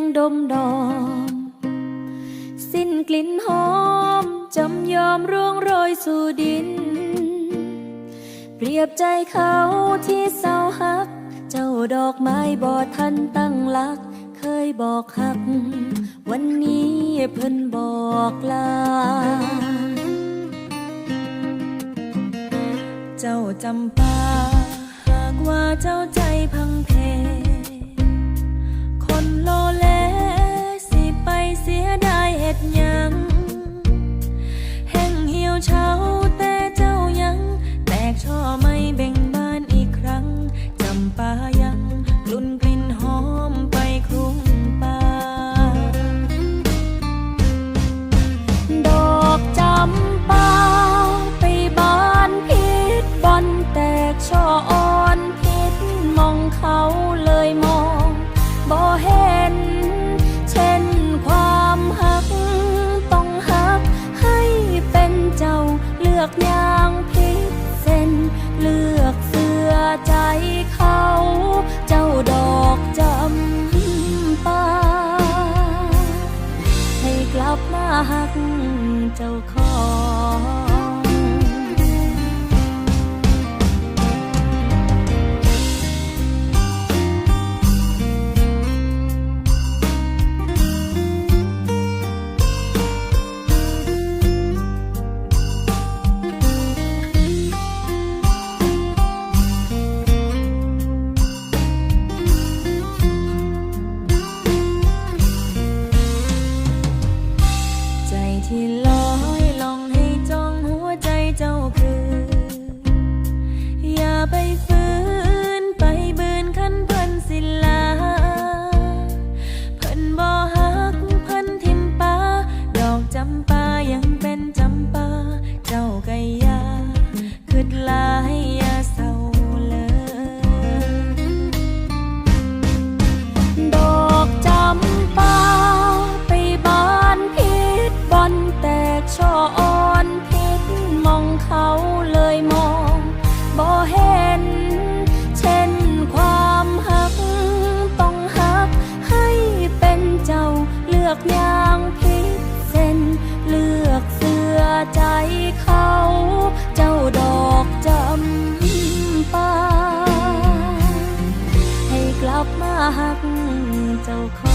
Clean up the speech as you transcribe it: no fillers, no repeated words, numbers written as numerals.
งดมดอมสิ้นกลิ่นหอมจำยอมร่วงโรยสู่ดินเปรียบใจเขาที่เศร้าฮักเจ้าดอกไม้บ่ทันตั้งหลักเคยบอกฮักวันนี้เพิ่นบอกลาเจ้าจำปาหากว่าเจ้าใจพังเพคนโลเลสิไปเสียดายเฮ็ดหยังแห้งเหี่ยวเฉาแต่เจ้ายังแตกช่อไม่เบ่งบานอีกครั้งจำปายังกลุ่นกลิ่นหอมไปคลุ้งป่าดอกจำปาไปบานพิษบอนแตกช่ออ่อนพิษมองเขาเลยมองบ่เห็นเช่นความหักต้องหักให้เป็นเจ้าเลือกอย่างพิษเส้นเลือกเสื้อใจเขาเจ้าดอกจำปาให้กลับมาหักเจ้าของที่ลอยลองให้จ้องหัวใจเจ้าคืออย่าไปฝืนไปบืนคันเพิ่นสิลาเพิ่นบ่ฮักเพิ่นทิมปาดอกจำปายังเป็นจำปาเจ้าก็อย่าคิดหลายอย่าเศร้าเลยดอกจำปาไปบานพิษบอนแตกช่ออ่อนพิษมองเขาเลยมองบ่เห็นเช่นความหักต้องหักให้เป็นเจ้าเลือกอย่างพิษเส้นเลือกเสื้อใจเขาเจ้าดอกจำปาให้กลับมาหักเจ้าของ